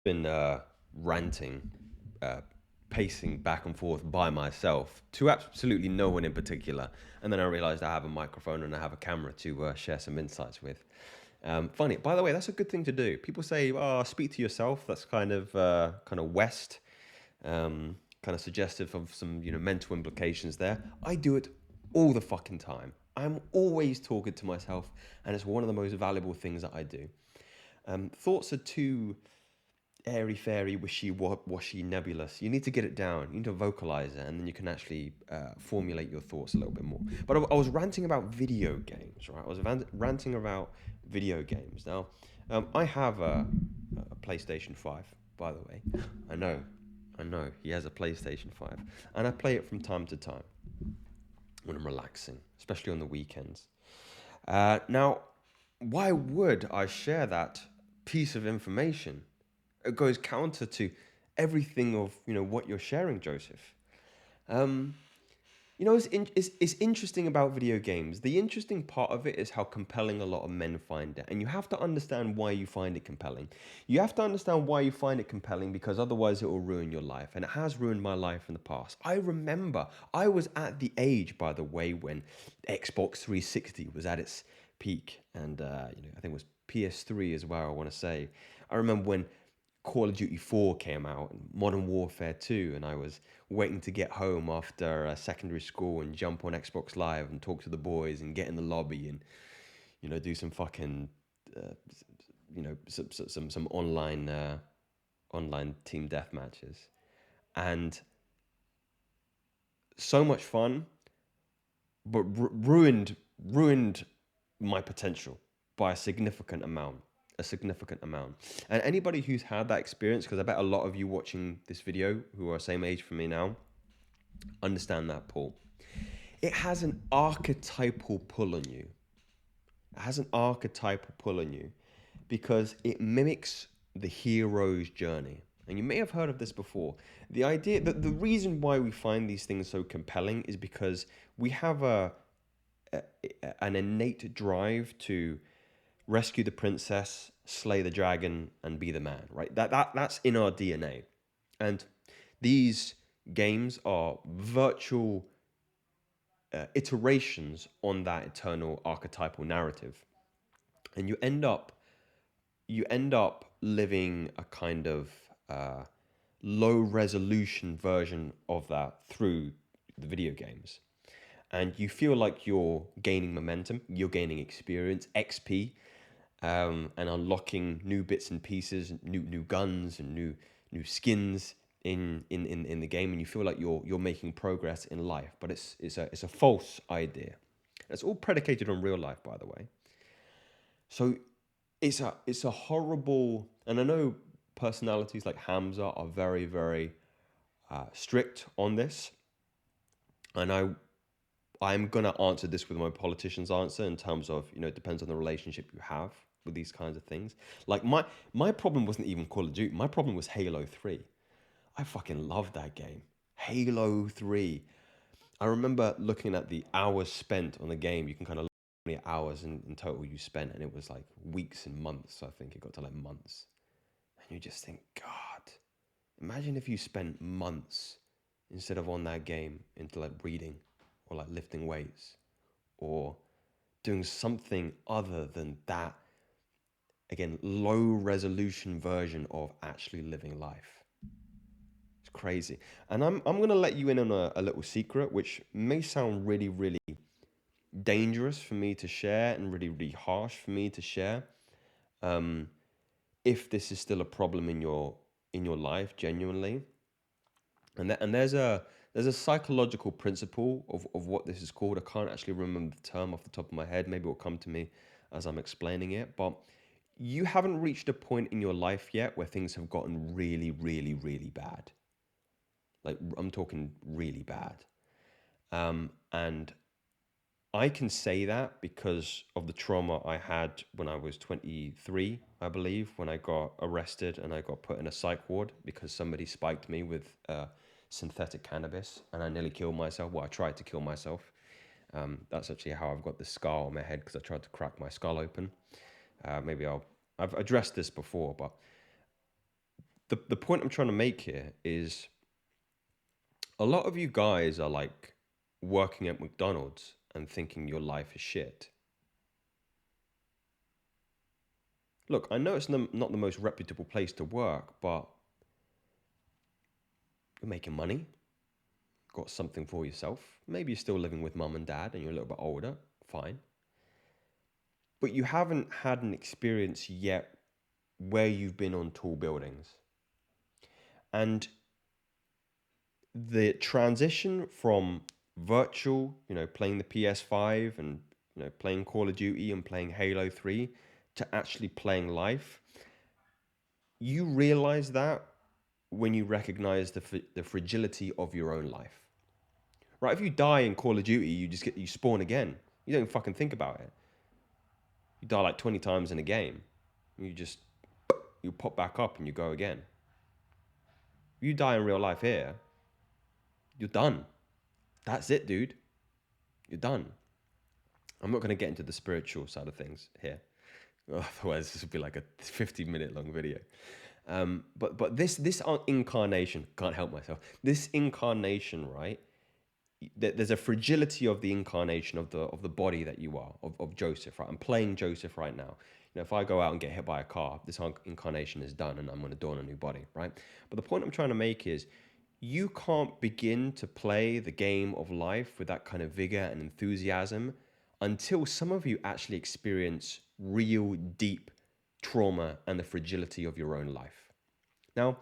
Been ranting, uh, pacing back and forth by myself to absolutely no one in particular. And then I realized I have a microphone and I have a camera to share some insights with. Funny, by the way, that's a good thing to do. People say, "Oh, speak to yourself." That's kind of West, kind of suggestive of some mental implications there. I do it all the fucking time. I'm always talking to myself, and it's one of the most valuable things that I do. Thoughts are too airy fairy, wishy washy, nebulous. You need to get it down. You need to vocalize it, and then you can actually formulate your thoughts a little bit more. But I was ranting about video games, right? I was ranting about video games. Now, I have a PlayStation 5, by the way. I know, I know. He has a PlayStation 5, and I play it from time to time when I'm relaxing, especially on the weekends. Now, why would I share that piece of information? It goes counter to everything of what you're sharing, Joseph. Um, it's interesting about video games. The interesting part of it is how compelling a lot of men find it, and you have to understand why you find it compelling. You have to understand why you find it compelling because otherwise it will ruin your life, and it has ruined my life in the past. I remember I was at the age, by the way, when Xbox 360 was at its peak, and I think it was PS3 as well. I want to say, I remember when Call of Duty 4 came out and Modern Warfare 2, and I was waiting to get home after secondary school and jump on Xbox Live and talk to the boys and get in the lobby and do some fucking uh, some online team death matches, and so much fun, but ruined my potential by a significant amount. A significant amount. And anybody who's had that experience, because I bet a lot of you watching this video who are same age for me now, understand that, Paul. It has an archetypal pull on you. It has an archetypal pull on you because it mimics the hero's journey. And you may have heard of this before. The idea that the reason why we find these things so compelling is because we have a an innate drive to rescue the princess, slay the dragon, and be the man. Right? That's in our DNA. And these games are virtual iterations on that eternal archetypal narrative, and you end up living a kind of low resolution version of that through the video games, and you feel like you're gaining momentum, you're gaining experience, XP, and unlocking new bits and pieces, new guns and new skins in the game, and you feel like you're making progress in life. But it's a false idea. It's all predicated on real life, by the way. So it's a horrible, and I know personalities like Hamza are very very strict on this, and I'm gonna answer this with my politician's answer in terms of it depends on the relationship you have with these kinds of things. Like my problem wasn't even Call of Duty. My problem was Halo 3. I fucking loved that game. Halo 3. I remember looking at the hours spent on the game. You can kind of look how many hours in total you spent, and it was like weeks and months. I think it got to like months. And you just think, God, imagine if you spent months instead of on that game into like reading or like lifting weights or doing something other than that, again, low resolution version of actually living life. It's crazy. And I'm going to let you in on a little secret, which may sound really, really dangerous for me to share and really, really harsh for me to share. Um, if this is still a problem in your life, genuinely, and there's a psychological principle of what this is called. I can't actually remember the term off the top of my head. Maybe it'll come to me as I'm explaining it. But you haven't reached a point in your life yet where things have gotten really, really, really bad. Like I'm talking really bad. And I can say that because of the trauma I had when I was 23, I believe, when I got arrested and I got put in a psych ward because somebody spiked me with synthetic cannabis and I nearly killed myself. Well, I tried to kill myself. That's actually how I've got this scar on my head because I tried to crack my skull open. Maybe I've addressed this before, but the point I'm trying to make here is a lot of you guys are like working at McDonald's and thinking your life is shit. Look, I know it's not the most reputable place to work, but you're making money, got something for yourself. Maybe you're still living with mum and dad and you're a little bit older, fine. But you haven't had an experience yet where you've been on tall buildings. And the transition from virtual, playing the PS5 and, playing Call of Duty and playing Halo 3 to actually playing life, you realize that when you recognize the fragility of your own life. Right? If you die in Call of Duty, you spawn again. You don't fucking think about it. You die like 20 times in a game. You pop back up and you go again. If you die in real life here, you're done. That's it, dude. You're done. I'm not going to get into the spiritual side of things here. Otherwise, this would be like a 50-minute long video. But this incarnation, can't help myself. This incarnation, right? There's a fragility of the incarnation of the body that you are, of Joseph, right? I'm playing Joseph right now. If I go out and get hit by a car, this incarnation is done and I'm going to dawn a new body, right? But the point I'm trying to make is you can't begin to play the game of life with that kind of vigor and enthusiasm until some of you actually experience real deep trauma and the fragility of your own life. Now,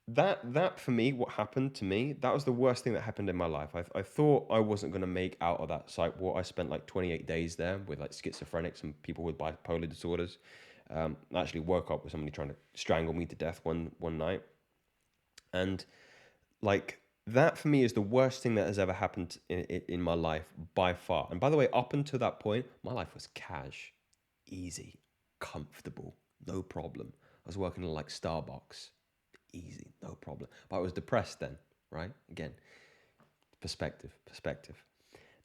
that for me, what happened to me, that was the worst thing that happened in my life. I thought I wasn't going to make out of that psych ward. I spent like 28 days there with like schizophrenics and people with bipolar disorders. I actually woke up with somebody trying to strangle me to death one night. And like that for me is the worst thing that has ever happened in my life by far. And by the way, up until that point, my life was cash, easy, comfortable, no problem. I was working at like Starbucks, easy, no problem. But I was depressed then, right? Again, perspective.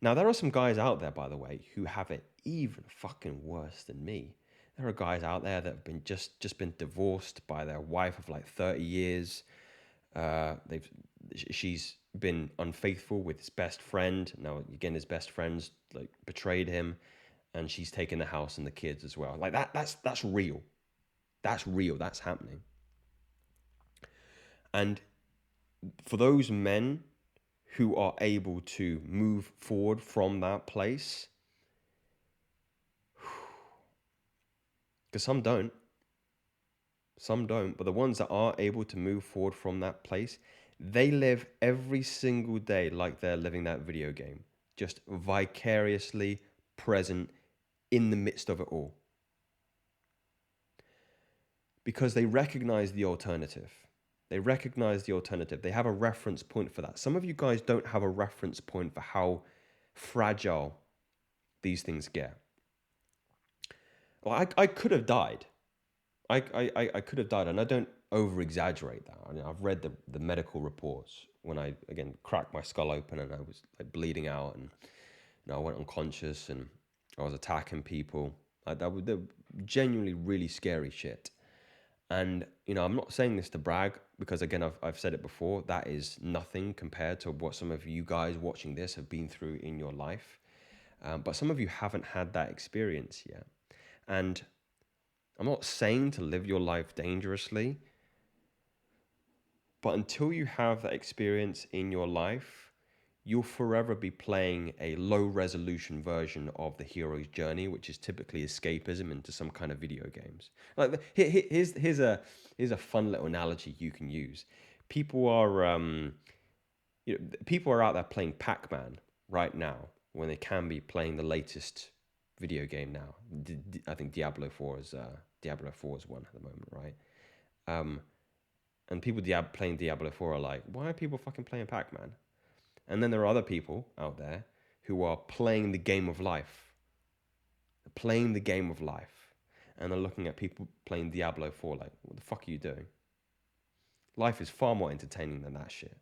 Now, there are some guys out there, by the way, who have it even fucking worse than me. There are guys out there that have been just been divorced by their wife of like 30 years. She's been unfaithful with his best friend. Now, again, his best friend's like betrayed him, and she's taken the house and the kids as well. Like that's real. That's real. That's happening. And for those men who are able to move forward from that place, because some don't, but the ones that are able to move forward from that place, they live every single day like they're living that video game, just vicariously present in the midst of it all. Because they recognize the alternative. They have a reference point for that. Some of you guys don't have a reference point for how fragile these things get. Well, I could have died. I could have died, and I don't over-exaggerate that. I mean, I've read the medical reports when I, again, cracked my skull open and I was like bleeding out and I went unconscious and I was attacking people. That was genuinely really scary shit. And, I'm not saying this to brag because, again, I've said it before. That is nothing compared to what some of you guys watching this have been through in your life. But some of you haven't had that experience yet. And I'm not saying to live your life dangerously, but until you have that experience in your life, you'll forever be playing a low-resolution version of the hero's journey, which is typically escapism into some kind of video games. Like here's a fun little analogy you can use. People are out there playing Pac-Man right now when they can be playing the latest video game now. I think Diablo 4 is one at the moment, right? And people playing Diablo 4 are like, why are people fucking playing Pac-Man? And then there are other people out there who are playing the game of life. They're playing the game of life. And they're looking at people playing Diablo 4 like, what the fuck are you doing? Life is far more entertaining than that shit.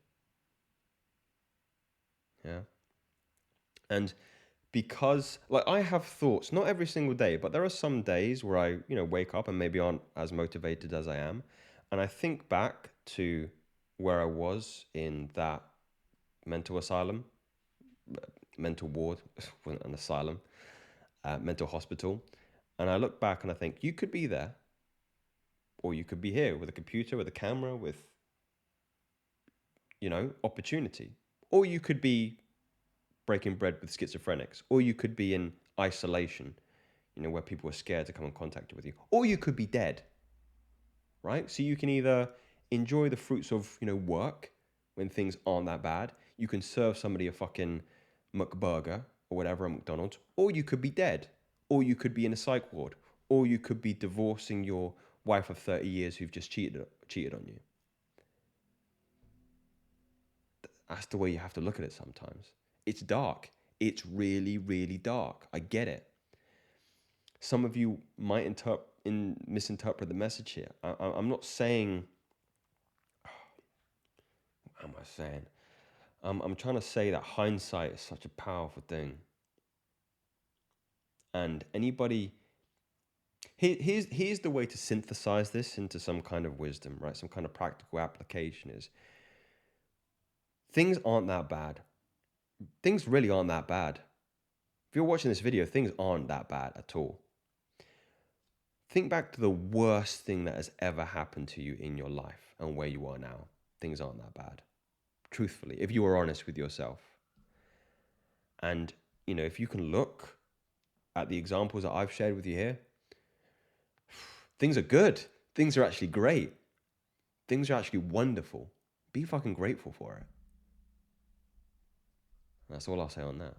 Yeah? And because, like, I have thoughts, not every single day, but there are some days where I, wake up and maybe aren't as motivated as I am. And I think back to where I was in that mental asylum, mental ward, wasn't an asylum, mental hospital. And I look back and I think, you could be there, or you could be here with a computer, with a camera, with, opportunity. Or you could be breaking bread with schizophrenics, or you could be in isolation, where people are scared to come in contact with you, or you could be dead, right? So you can either enjoy the fruits of, work when things aren't that bad. You can serve somebody a fucking McBurger or whatever at McDonald's, or you could be dead, or you could be in a psych ward, or you could be divorcing your wife of 30 years who've just cheated on you. That's the way you have to look at it sometimes. It's dark. It's really, really dark. I get it. Some of you might misinterpret the message here. I'm not saying... What am I saying? I'm trying to say that hindsight is such a powerful thing. And anybody... Here's the way to synthesize this into some kind of wisdom, right? Some kind of practical application is... Things aren't that bad. Things really aren't that bad. If you're watching this video, things aren't that bad at all. Think back to the worst thing that has ever happened to you in your life and where you are now. Things aren't that bad. Truthfully, if you are honest with yourself. And, if you can look at the examples that I've shared with you here, things are good. Things are actually great. Things are actually wonderful. Be fucking grateful for it. That's all I'll say on that.